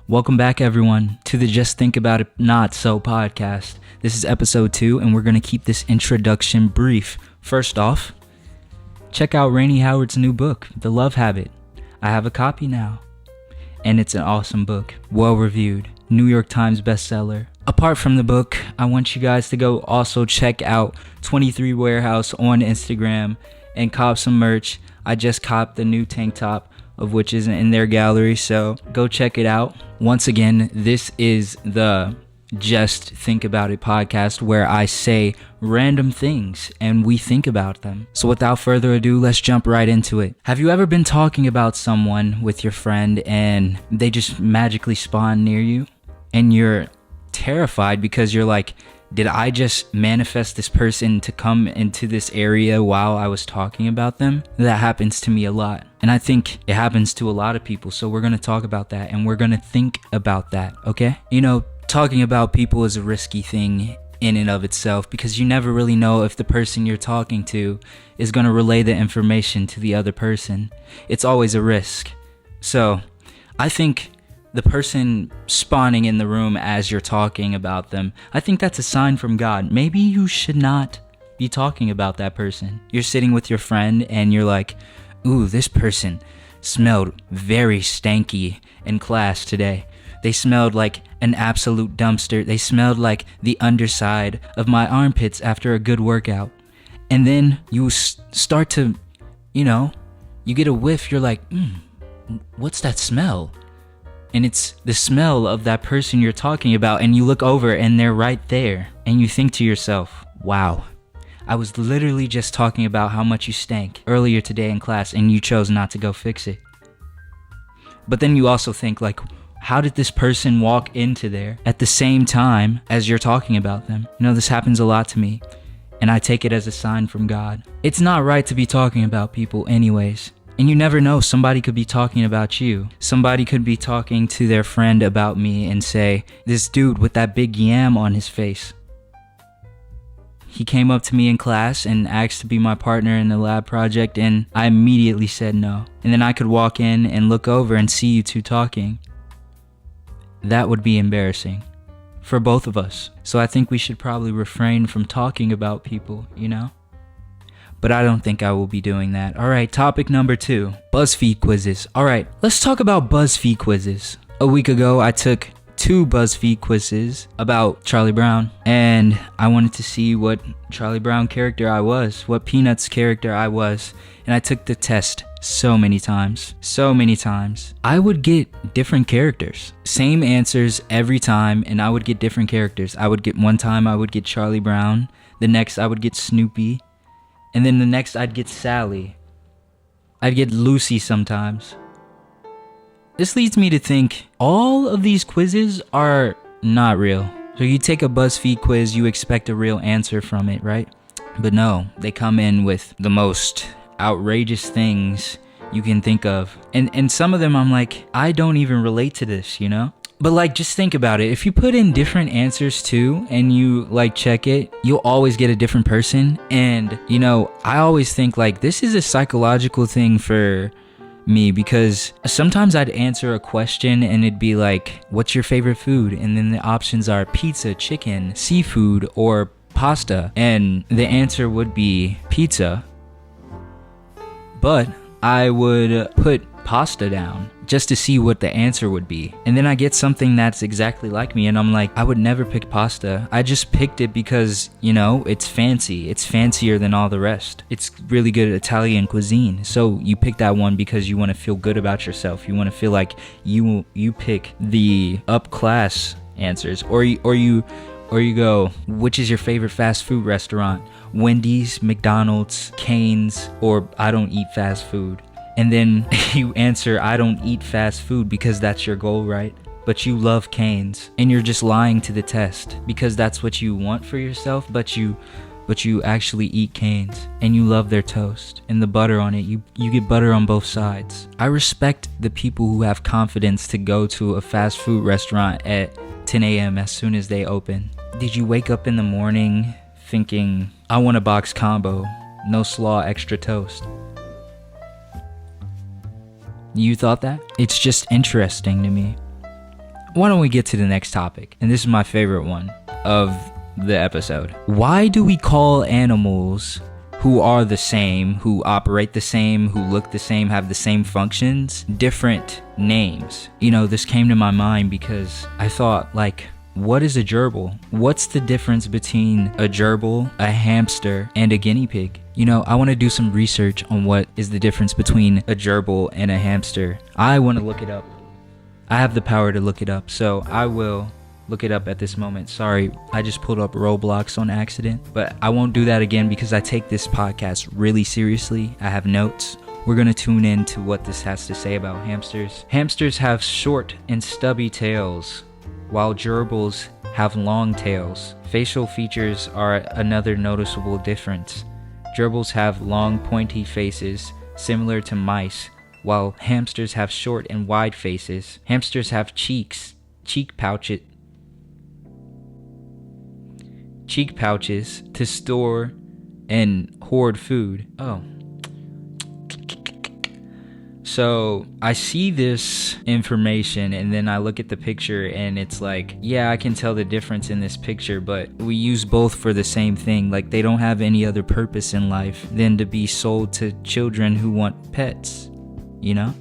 Welcome back, everyone, to the Just Think About It Not So podcast. This is episode 2, and we're going to keep this introduction brief. First off, check out Rainey Howard's new book, The Love Habit. I have a copy now, and it's an awesome book, well-reviewed, New York Times bestseller. Apart from the book, I want you guys to go also check out 23 Warehouse on Instagram and cop some merch. I just copped the new tank top, of which isn't in their gallery, so go check it out. Once again, this is the Just Think About It podcast, where I say random things and we think about them. So without further ado, let's jump right into it. Have you ever been talking about someone with your friend and they just magically spawn near you and you're terrified because you're like, did I just manifest this person to come into this area while I was talking about them? That happens to me a lot. And I think it happens to a lot of people. So we're going to talk about that and we're going to think about that, okay? You know, talking about people is a risky thing in and of itself because you never really know if the person you're talking to is going to relay the information to the other person. It's always a risk. So I think the person spawning in the room as you're talking about them, I think that's a sign from God. Maybe you should not be talking about that person. You're sitting with your friend and you're like, ooh, this person smelled very stanky in class today. They smelled like an absolute dumpster. They smelled like the underside of my armpits after a good workout. And then you start to, you get a whiff. You're like, what's that smell? And it's the smell of that person you're talking about, and you look over and they're right there. And you think to yourself, wow, I was literally just talking about how much you stank earlier today in class and you chose not to go fix it. But then you also think like, how did this person walk into there at the same time as you're talking about them? This happens a lot to me, and I take it as a sign from God. It's not right to be talking about people anyways. And you never know, somebody could be talking about you. Somebody could be talking to their friend about me and say, this dude with that big yam on his face. He came up to me in class and asked to be my partner in the lab project, and I immediately said no. And then I could walk in and look over and see you two talking. That would be embarrassing for both of us. So I think we should probably refrain from talking about people, But I don't think I will be doing that. All right, topic number 2, BuzzFeed quizzes. All right, let's talk about BuzzFeed quizzes. A week ago, I took 2 BuzzFeed quizzes about Charlie Brown, and I wanted to see what Charlie Brown character I was, what Peanuts character I was, and I took the test so many times. I would get different characters, same answers every time, and I would get different characters. One time I would get Charlie Brown, the next I would get Snoopy, and then the next I'd get Sally. I'd get Lucy sometimes. This leads me to think all of these quizzes are not real. So you take a BuzzFeed quiz, you expect a real answer from it, right? But no, they come in with the most outrageous things you can think of. And some of them I'm like, I don't even relate to this, But just think about it. If you put in different answers too and you check it, you'll always get a different person. And I always think this is a psychological thing for me, because sometimes I'd answer a question and it'd be like, what's your favorite food? And then the options are pizza, chicken, seafood, or pasta. And the answer would be pizza. But I would put pasta down just to see what the answer would be. And then I get something that's exactly like me and I'm like, I would never pick pasta. I just picked it because, it's fancy. It's fancier than all the rest. It's really good Italian cuisine. So you pick that one because you want to feel good about yourself. You want to feel like you pick the up class answers, or you go, which is your favorite fast food restaurant? Wendy's, McDonald's, Cane's, or I don't eat fast food. And then you answer, I don't eat fast food, because that's your goal, right? But you love Cane's, and you're just lying to the test because that's what you want for yourself, but you actually eat Cane's and you love their toast and the butter on it. You get butter on both sides. I respect the people who have confidence to go to a fast food restaurant at 10 a.m. as soon as they open. Did you wake up in the morning thinking, I want a box combo, no slaw, extra toast? You thought that? It's just interesting to me. why don't we get to the next topic? And this is my favorite one of the episode. Why do we call animals who are the same, who operate the same, who look the same, have the same functions, different names? You know, this came to my mind because I thought, like, what is a gerbil? What's the difference between a gerbil, a hamster, and a guinea pig? You know, I want to do some research on what is the difference between a gerbil and a hamster. I want to look it up. I have the power to look it up, so I will look it up at this moment. Sorry, I just pulled up Roblox on accident, but I won't do that again because I take this podcast really seriously. I have notes. We're going to tune in to what this has to say about hamsters. Hamsters have short and stubby tails, while gerbils have long tails. Facial features are another noticeable difference. Gerbils have long, pointy faces, similar to mice, while hamsters have short and wide faces. Hamsters have cheek pouches to store and hoard food. Oh. So I see this information and then I look at the picture and it's like, yeah, I can tell the difference in this picture, but we use both for the same thing. Like, they don't have any other purpose in life than to be sold to children who want pets, you know?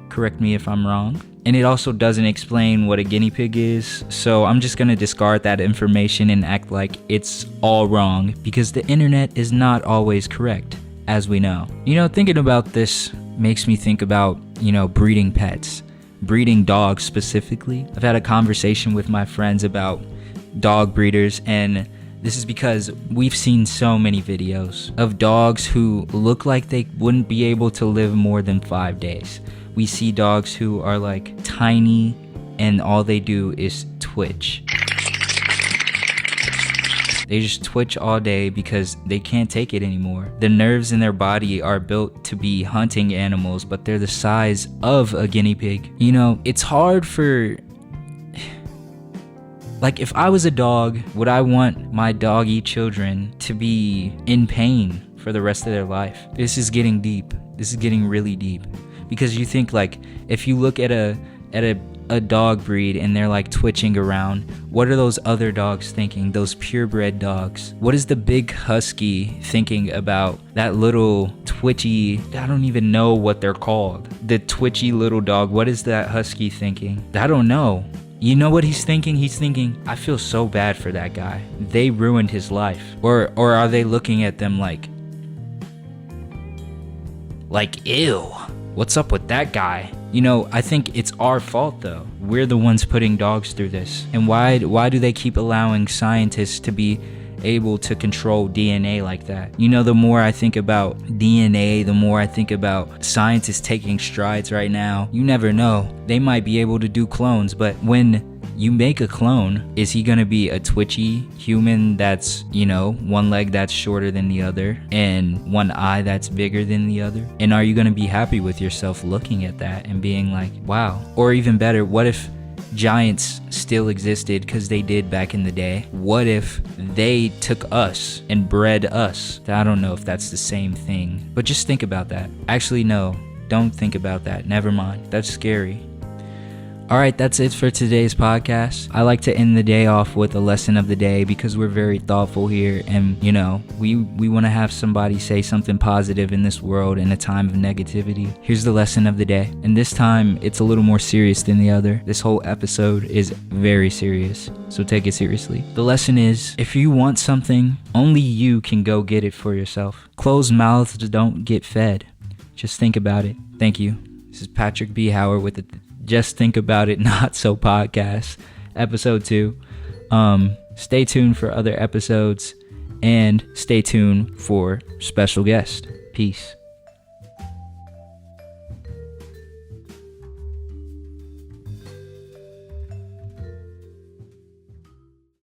Correct me if I'm wrong. And it also doesn't explain what a guinea pig is, so I'm just gonna discard that information and act like it's all wrong, because the internet is not always correct, as we know. You know, thinking about this makes me think about, you know, breeding pets, breeding dogs specifically. I've had a conversation with my friends about dog breeders, and this is because we've seen so many videos of dogs who look like they wouldn't be able to live more than 5 days. We see dogs who are like tiny and all they do is twitch. They just twitch all day because they can't take it anymore. The nerves in their body are built to be hunting animals, but they're the size of a guinea pig. You know, it's hard for... Like, if I was a dog, would I want my doggy children to be in pain for the rest of their life? This is getting deep. This is getting really deep. Because you think, like, if you look at a dog breed and they're like twitching around, what are those other dogs thinking? Those purebred dogs. What is the big husky thinking about that little twitchy, I don't even know what they're called, the twitchy little dog? What is that husky thinking? I don't know. You know what he's thinking? He's thinking, I feel so bad for that guy. They ruined his life. Or are they looking at them like, ew, what's up with that guy? You know, I think it's our fault though. We're the ones putting dogs through this. And why do they keep allowing scientists to be able to control DNA like that? You know, the more I think about DNA, the more I think about scientists taking strides right now. You never know. They might be able to do clones, but when you make a clone, is he gonna be a twitchy human that's, you know, one leg that's shorter than the other and one eye that's bigger than the other? And are you gonna be happy with yourself looking at that and being like, wow? Or even better, what if giants still existed, because they did back in the day? What if they took us and bred us? I don't know if that's the same thing, but just think about that. Actually, no, don't think about that. Never mind. That's scary. All right, that's it for today's podcast. I like to end the day off with a lesson of the day because we're very thoughtful here, and you know, we want to have somebody say something positive in this world in a time of negativity. Here's the lesson of the day, and this time it's a little more serious than the other. This whole episode is very serious, so take it seriously. The lesson is, if you want something, only you can go get it for yourself. Closed mouths don't get fed. Just think about it. Thank you. This is Patrick B. Howard with the Just Think About It Not So podcast, episode 2. Stay tuned for other episodes and stay tuned for special guest. Peace.